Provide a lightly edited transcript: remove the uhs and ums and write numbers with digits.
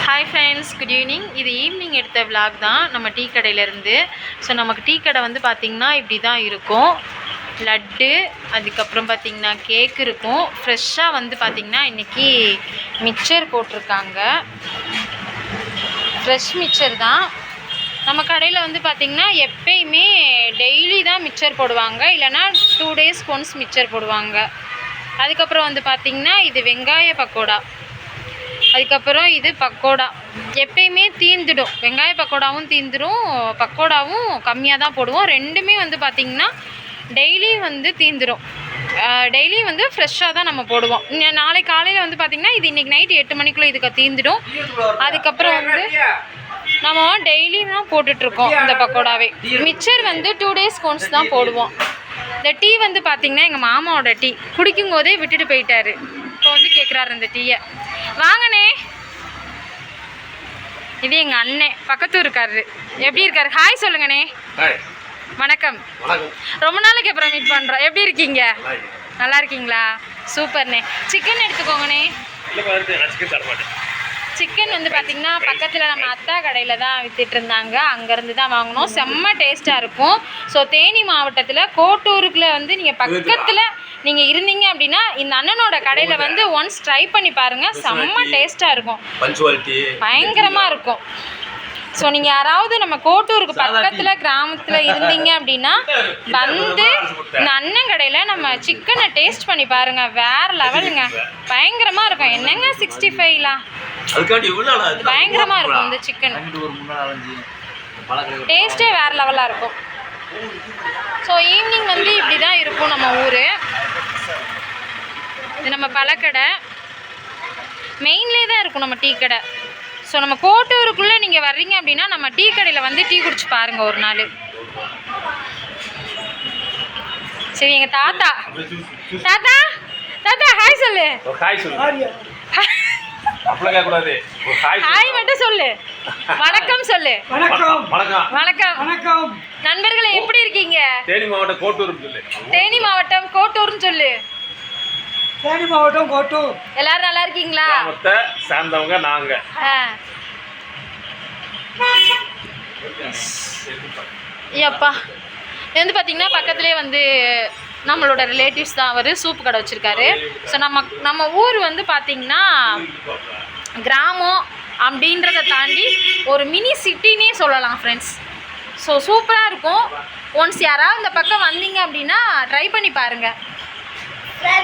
Hi friends, good evening. இது evening எடுத்த vlog தான் நம்ம டீ கடையிலேருந்து. ஸோ நமக்கு டீ கடை வந்து பார்த்திங்கன்னா இப்படி தான் இருக்கும். லட்டு, அதுக்கப்புறம் பார்த்திங்கன்னா கேக் இருக்கும். ஃப்ரெஷ்ஷாக வந்து பார்த்திங்கன்னா இன்றைக்கி மிக்சர் போட்டிருக்காங்க. ஃப்ரெஷ் மிக்சர் தான். நம்ம கடையில் வந்து பார்த்திங்கன்னா எப்பயுமே டெய்லி தான் மிக்சர் போடுவாங்க, இல்லைனா 2 days ஒன்ஸ் மிக்சர் போடுவாங்க. அதுக்கப்புறம் வந்து பார்த்திங்கன்னா இது வெங்காய பக்கோடா, அதுக்கப்புறம் இது பக்கோடா. எப்பயுமே தீந்துடும், வெங்காய பக்கோடாவும் தீந்துடும், பக்கோடாவும் கம்மியாக தான் போடுவோம். ரெண்டுமே வந்து பார்த்திங்கன்னா டெய்லி வந்து தீந்துடும். டெய்லி வந்து ஃப்ரெஷ்ஷாக தான் நம்ம போடுவோம். நாளைக்கு காலையில் வந்து பார்த்திங்கன்னா இது இன்றைக்கி நைட்டு 8 மணிக்குள்ளே இதுக்கு தீந்துடும். அதுக்கப்புறம் வந்து நம்ம டெய்லி தான் போட்டுட்ருக்கோம் இந்த பக்கோடாவே. மிக்சர் வந்து 2 days ஒன்ஸ் தான் போடுவோம். இந்த டீ வந்து பார்த்திங்கன்னா எங்கள் மாமாவோட டீ குடிக்கும் போதே விட்டுட்டு போயிட்டாரு. இப்போ வந்து கேட்குறாரு இந்த டீயை. வாங்கண்ணே. இது எங்கள் அண்ணன் பக்கத்து இருக்காரு. எப்படி இருக்காரு? ஹாய் சொல்லுங்கண்ணே. வணக்கம். ரொம்ப நாளைக்கு அப்புறம் மீட் பண்ணுறோம். எப்படி இருக்கீங்க? நல்லா இருக்கீங்களா? சூப்பர்ண்ணே. சிக்கன் எடுத்துக்கோங்கண்ணே. சிக்கன் வந்து பார்த்திங்கன்னா பக்கத்தில் நம்ம அத்தா கடையில் தான் விற்றுட்டு இருந்தாங்க, அங்கேருந்து தான் வாங்கினோம். செம்ம டேஸ்ட்டாக இருக்கும். ஸோ தேனி மாவட்டத்தில் கோட்டூருக்குள்ளே வந்து நீங்கள் பக்கத்தில் நீங்கள் இருந்தீங்க அப்படின்னா இந்த அண்ணனோட கடையில் வந்து ஒன்ஸ் ட்ரை பண்ணி பாருங்கள். செம்ம டேஸ்ட்டாக இருக்கும், பயங்கரமாக இருக்கும். ஸோ நீங்கள் யாராவது நம்ம கோட்டூருக்கு பக்கத்தில் கிராமத்தில் இருந்தீங்க அப்படின்னா வந்து இந்த அண்ணன் கடையில் நம்ம சிக்கனை டேஸ்ட் பண்ணி பாருங்கள். வேறு லெவலுங்க, பயங்கரமாக இருக்கும். என்னங்க 65லாம் பயங்கரமாக இருக்கும் இந்த சிக்கன். டேஸ்ட்டே வேறு லெவலாக இருக்கும். ஸோ ஈவினிங் வந்து இப்படி தான் இருக்கும் நம்ம ஊர். இது நம்ம பழக்கடை மெயின்லேயே தான் இருக்கும் நம்ம டீ கடை. ஸோ நம்ம கோட்டூருக்குள்ளே நீங்கள் வர்றீங்க அப்படின்னா நம்ம டீ கடையில் வந்து டீ குடிச்சு பாருங்கள் ஒரு நாள். சரி, எங்கள் தாத்தா தாத்தா தாத்தா ஹாய் சொல்லு. ஹாய் மட்டும் சொல்லு. வணக்கம் சொல்லு. வணக்கம். நண்பர்களே எப்படி இருக்கீங்க? தேனி மாவட்டம் கோட்டூர் சொல்லு. தேனி மாவட்டம் கோட்டூர்னு சொல்லு. தேனி மாவட்டம் கோட்டூர். எல்லாரும் நல்லா இருக்கீங்களா? கிராமத்தை சார்ந்தவங்க நாங்க. ஐயப்பா, இது வந்து பார்த்தீங்கன்னா பக்கத்துலேயே வந்து நம்மளோட ரிலேட்டிவ்ஸ் தான். அவர் சூப்பு கடை வச்சுருக்காரு. ஸோ நம்ம ஊர் வந்து பார்த்திங்கன்னா கிராமம் அப்படின்றத தாண்டி ஒரு மினி சிட்டினே சொல்லலாம் ஃப்ரெண்ட்ஸ். ஸோ சூப்பராக இருக்கும். ஒன்ஸ் யாராவது இந்த பக்கம் வந்தீங்க அப்படின்னா ட்ரை பண்ணி பாருங்கள்.